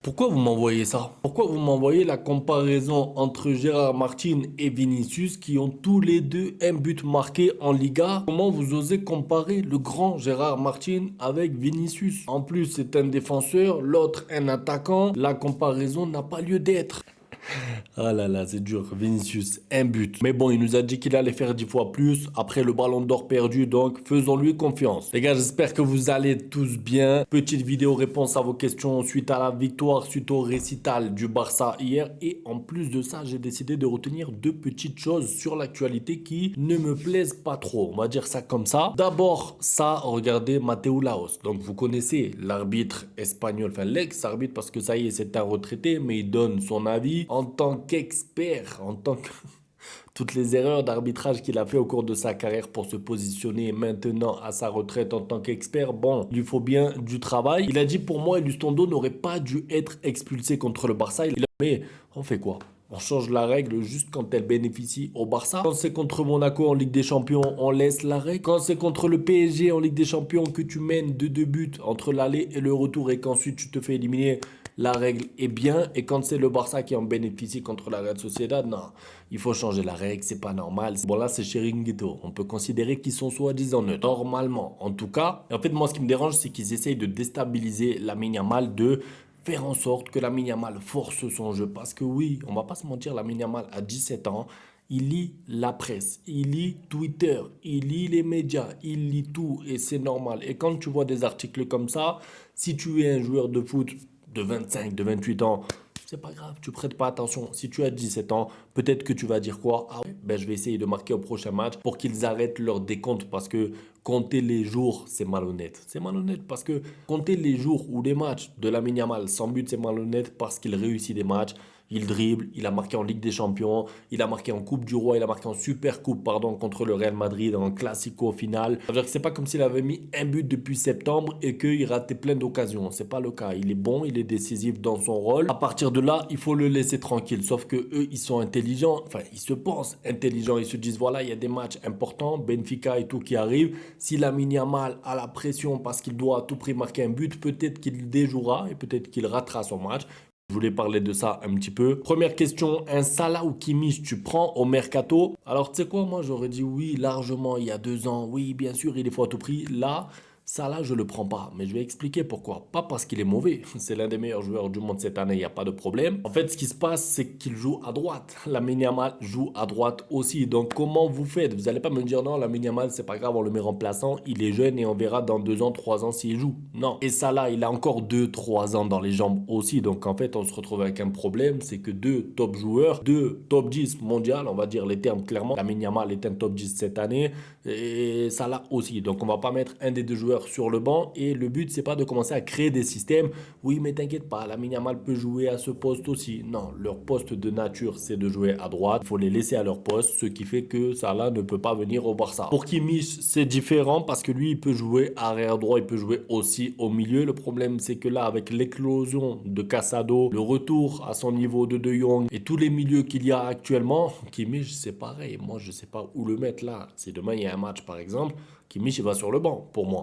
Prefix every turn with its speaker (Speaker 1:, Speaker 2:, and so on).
Speaker 1: Pourquoi vous m'envoyez ça? Pourquoi vous m'envoyez la comparaison entre Gérard Martin et Vinicius qui ont tous les deux un but marqué en Liga? Comment vous osez comparer le grand Gérard Martin avec Vinicius? En plus, c'est un défenseur, l'autre un attaquant. La comparaison n'a pas lieu d'être. Ah là là, c'est dur. Vinicius, un but. Mais bon, il nous a dit qu'il allait faire 10 fois plus après le ballon d'or perdu, donc faisons-lui confiance. Les gars, j'espère que vous allez tous bien. Petite vidéo réponse à vos questions suite à la victoire, suite au récital du Barça hier. Et en plus de ça, j'ai décidé de retenir deux petites choses sur l'actualité qui ne me plaisent pas trop. On va dire ça comme ça. D'abord, ça, regardez Mateu Laos. Donc vous connaissez l'arbitre espagnol, enfin l'ex-arbitre parce que ça y est, c'est un retraité, mais il donne son avis en tant qu'expert, en tant que toutes les erreurs d'arbitrage qu'il a fait au cours de sa carrière pour se positionner maintenant à sa retraite en tant qu'expert, bon, il lui faut bien du travail. Il a dit pour moi, Elizondo n'aurait pas dû être expulsé contre le Barça. Mais on fait quoi? On change la règle juste quand elle bénéficie au Barça. Quand c'est contre Monaco en Ligue des Champions, on laisse la règle. Quand c'est contre le PSG en Ligue des Champions que tu mènes de 2 buts entre l'aller et le retour et qu'ensuite tu te fais éliminer, la règle est bien. Et quand c'est le Barça qui en bénéficie contre la Real Sociedad, non, il faut changer la règle, c'est pas normal. Bon là c'est Chiringuito, on peut considérer qu'ils sont soi-disant neutres, normalement en tout cas. Et en fait moi ce qui me dérange c'est qu'ils essayent de déstabiliser Lamine Yamal, de faire en sorte que Lamine Yamal force son jeu. Parce que oui, on va pas se mentir, Lamine Yamal a 17 ans, il lit la presse, il lit Twitter, il lit les médias, il lit tout et c'est normal. Et quand tu vois des articles comme ça, si tu es un joueur de foot de 25, de 28 ans, c'est pas grave, tu prêtes pas attention. Si tu as 17 ans, peut-être que tu vas dire quoi? Ah ouais, ben je vais essayer de marquer au prochain match pour qu'ils arrêtent leur décompte parce que compter les jours, c'est malhonnête. C'est malhonnête parce que compter les jours ou les matchs de Lamine Yamal sans but, c'est malhonnête parce qu'il réussit des matchs. Il dribble, il a marqué en Ligue des Champions, il a marqué en Coupe du Roi, il a marqué en Super Coupe, pardon, contre le Real Madrid, en Classico final. Ça veut dire que c'est pas comme s'il avait mis un but depuis septembre et qu'il ratait plein d'occasions. C'est pas le cas. Il est bon, il est décisif dans son rôle. À partir de là, il faut le laisser tranquille. Sauf que eux, ils sont intelligents. Enfin, ils se pensent intelligents. Ils se disent, voilà, il y a des matchs importants, Benfica et tout qui arrivent. Si Lamine Yamal a la pression parce qu'il doit à tout prix marquer un but, peut-être qu'il déjouera et peut-être qu'il ratera son match. Je voulais parler de ça un petit peu. Première question, un Salah ou Kimmich tu prends au mercato? Alors tu sais quoi, moi j'aurais dit oui largement il y a 2 ans. Oui bien sûr il est fort à tout prix. Là, Salah je le prends pas. Mais je vais expliquer pourquoi. Pas parce qu'il est mauvais. C'est l'un des meilleurs joueurs du monde cette année, il n'y a pas de problème. En fait ce qui se passe c'est qu'il joue à droite. Lamine Yamal joue à droite aussi. Donc comment vous faites? Vous n'allez pas me dire non Lamine Yamal c'est pas grave on le met remplaçant. Il est jeune et on verra dans 2 ans, 3 ans s'il joue. Non. Et Salah il a encore 2, 3 ans dans les jambes aussi. Donc en fait on se retrouve avec un problème. C'est que deux top joueurs, deux top 10 mondial, on va dire les termes clairement. Lamine Yamal est un top 10 cette année. Et Salah aussi. Donc on va pas mettre un des deux joueurs sur le banc et le but c'est pas de commencer à créer des systèmes. Oui mais t'inquiète pas, Lamine Yamal peut jouer à ce poste aussi. Non, leur poste de nature c'est de jouer à droite. Il faut les laisser à leur poste, ce qui fait que Salah ne peut pas venir au Barça. Pour Kimmich c'est différent parce que lui il peut jouer arrière droit, il peut jouer aussi au milieu. Le problème c'est que là avec l'éclosion de Casado, le retour à son niveau de Jong et tous les milieux qu'il y a actuellement, Kimmich c'est pareil. Moi je sais pas où le mettre là. Si demain il y a un match par exemple, Kimmich il va sur le banc pour moi.